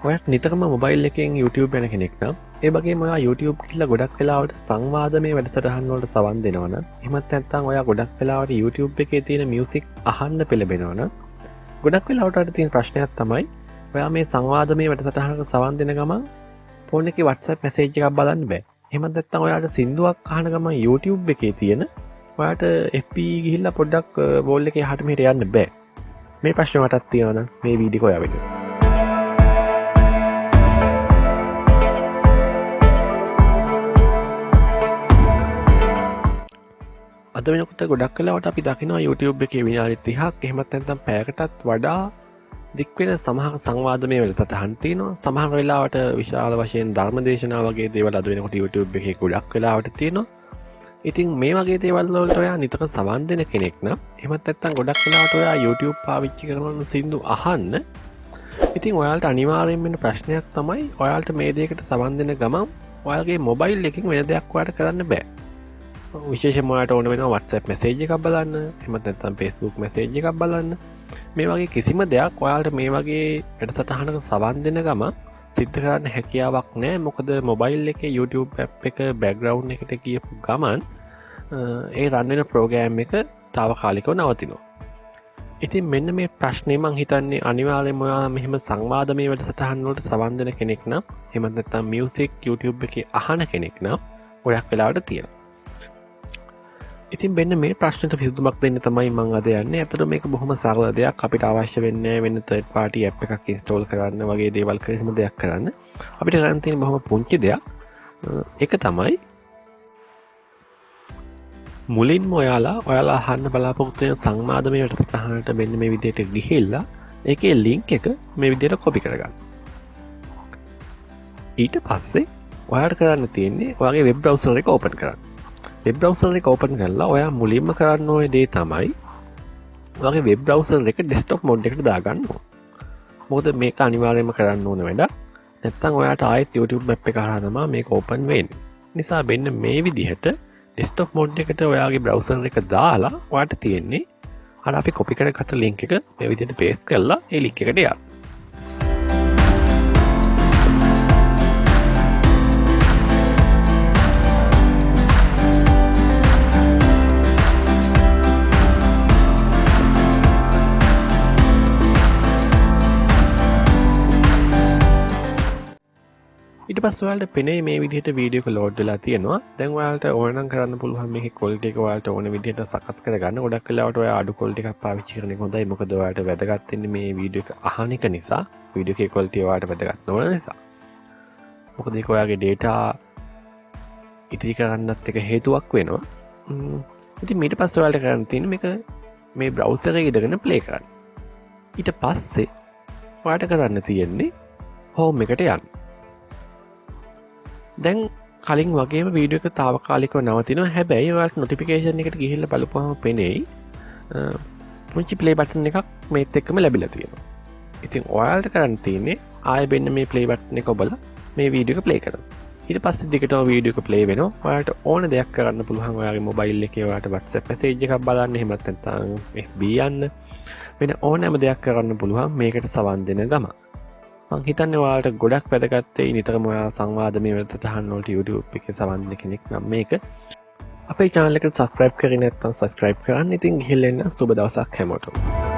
ඔයත් නිතරම මොබයිල් එකෙන් YouTube යන කෙනෙක් නම් ඒ වගේම ඔයා YouTube ගිහලා ගොඩක් වෙලාවට සංවාදමය වැඩසටහන් වලට සවන් දෙනවනම් එහෙමත් නැත්නම් ඔයා ගොඩක් වෙලාවට YouTube එකේ තියෙන මියුසික් අහන්න පෙළඹෙනවනම් ගොඩක් වෙලාවට අර තියෙන ප්‍රශ්නයක් තමයි ඔයා මේ සංවාදමය වැඩසටහනක සවන් දෙන ගමන් ෆෝන් එකේ WhatsApp මැසේජ් එකක් බලන්න බෑ. එහෙමත් නැත්නම් ඔයාට සින්දුවක් අහන ගමන් YouTube එකේ තියෙන ඔයාට FB ගිහිල්ලා පොඩ්ඩක් වෝල් එකේ එහාට මෙහෙට යන්න බෑ. මේ ප්‍රශ්නේ මටත් තියෙනවා නම් මේ වීඩියෝ එක ඔයා වෙන්න. අද වෙනකොට ගොඩක් වෙලාවට අපි දකිනවා YouTube එකේ විනාඩි 30ක් එහෙමත් නැත්නම් පැයකටත් වඩා දික් වෙන සමහර සංවාදමය වැඩසටහන් තියෙනවා. සමහර වෙලාවට විශාල වශයෙන් ධර්මදේශනා වගේ දේවල් අද වෙනකොට YouTube එකේ ගොඩක් වෙලාවට තියෙනවා. ඉතින් මේ වගේ දේවල් වලට ඔයා නිතර සවන් දෙන කෙනෙක් නම් එහෙමත් නැත්නම් ගොඩක් වෙලාවට ඔයා YouTube පාවිච්චි කරන සින්දු අහන්න. ඉතින් ඔයාලට අනිවාර්යෙන් වෙන ප්‍රශ්නයක් තමයි ඔයාලට මේ දෙයකට සවන් දෙන ගමන් ඔයාලගේ මොබයිල් එකකින් වෙන දෙයක් ඔයාලට කරන්න බෑ. විශේෂයෙන්ම ඔයාලට ඕන වෙනවා WhatsApp message එකක් බලන්න, එහෙමත් නැත්නම් Facebook message එකක් බලන්න. මේ වගේ කිසිම දෙයක් ඔයාලට මේ වගේ වැඩසටහනක සවන් දෙන ගමන් සිද්ධ කරන්න හැකියාවක් නැහැ. මොකද මොබයිල් එකේ YouTube app එක background එකට ගියපු ගමන් ඒ රන් වෙන ප්‍රෝග්‍රෑම් එක తాවකාලිකව නවතිනවා. ඉතින් මෙන්න මේ ප්‍රශ්නේ මං හිතන්නේ අනිවාර්යයෙන්ම ඔයා මෙහෙම සංවාදමය වැඩසටහන් වලට සවන් දෙන කෙනෙක් නම් එහෙමත් නැත්නම් මියුසික් YouTube එකේ අහන කෙනෙක් නම් ගොඩක් වෙලාවට තියෙනවා. ඉතින් මෙන්න මේ ප්‍රශ්නට විසඳුමක් දෙන්න තමයි මම අද යන්නේ. අතට මේක බොහොම සරල දෙයක්. අපිට අවශ්‍ය වෙන්නේ වෙන third party app එකක් install කරන්න වගේ දේවල් කිසිම දෙයක් කරන්න. අපිට කරන්න තියෙන බොහොම පුංචි දෙයක්. ඒක තමයි මුලින්ම ඔයාලා අහන්න බලාපොරොත්තු වෙන සංවාදමය වැඩසටහනට මෙන්න මේ විදිහට ගිහිල්ලා ඒකේ link එක මේ විදිහට copy කරගන්න. ඊට පස්සේ ඔයාලට කරන්න තියෙන්නේ ඔයාගේ web browser එක open කරන්න. වෙබ් බ්‍රවුසර් එක ඕපන් කරලා ඔයා මුලින්ම කරන්න ඕනේ දේ තමයි ඔයාගේ වෙබ් බ්‍රවුසර් එක ඩෙස්ක්ටොප් මොඩ් එකට දාගන්න ඕන. මොකද මේක අනිවාර්යයෙන්ම කරන්න ඕන වැඩක්. නැත්නම් ඔයාට ආයෙත් YouTube app එක හරහා තමයි මේක ඕපන් වෙන්නේ. නිසා මෙන්න මේ විදිහට ඩෙස්ක්ටොප් මොඩ් එකට ඔයාගේ බ්‍රවුසර් එක දාලා ඔයාට තියෙන්නේ අර අපි කොපි කරගත්ත link එක මේ විදිහට paste කරලා ඒ link එකට යන්න. ඊට පස්සේ ඔයාලට පෙනේ මේ විදිහට වීඩියෝ එක ලෝඩ් වෙලා තියෙනවා. දැන් ඔයාලට ඕන නම් කරන්න පුළුවන් මේකේ quality එක ඔයාලට ඕන විදිහට සකස් කරගන්න. ගොඩක් වෙලාවට ඔයා අඩු quality එකක් පාවිච්චි කරන එක හොඳයි. මොකද ඔයාලට වැදගත් වෙන්නේ මේ වීඩියෝ එක අහන එක නිසා. වීඩියෝ එකේ quality ඔයාලට වැදගත් නොවන නිසා. මොකද ඒක ඔයාගේ data ඉතිරි කරන්නත් එක හේතුවක් වෙනවා. ඉතින් ඊට පස්සේ ඔයාලට කරන්න තියෙන්නේ මේක මේ browser එකේ ඉඳගෙන play කරන්න. ඊට පස්සේ ඔයාලට කරන්න තියෙන්නේ home එකට යන්න. දැන් කලින් වගේම වීඩියෝ එක తాවකාලිකව නවතිනවා. හැබැයි ඔයාලට නොටිෆිකේෂන් එකට ගිහිල්ලා බලපුවම පෙනෙයි පුංචි ප්ලේ බටන් එකක් මේත් එක්කම ලැබිලා තියෙනවා. ඉතින් ඔයාලට කරන්න තියෙන්නේ ආයෙ මෙන්න මේ ප්ලේ බටන් එක ඔබලා මේ වීඩියෝ එක ප්ලේ කරන්න. ඊට පස්සේ දිගටම වීඩියෝ එක ප්ලේ වෙනවා. ඔයාලට ඕන දෙයක් කරන්න පුළුවන්. ඔයාගේ මොබයිල් එකේ ඔයාලට WhatsApp message එකක් බලන්න, එහෙමත් නැත්නම් FB යන්න, වෙන ඕනෑම දෙයක් කරන්න පුළුවන් මේකට සවන් දෙන ගම. මං හිතන්නේ ඔයාලට ගොඩක් වැදගත් වෙයි නිතරම ඔයා සංවාදමය වැඩසටහන් වලට YouTube එකේ සවන් දෙන කෙනෙක් නම් මේක. අපේ channel එකට subscribe කරේ නැත්නම් subscribe කරන්න. ඉතින් ගිහිල්ලා එන්න. සුබ දවසක් හැමෝටම.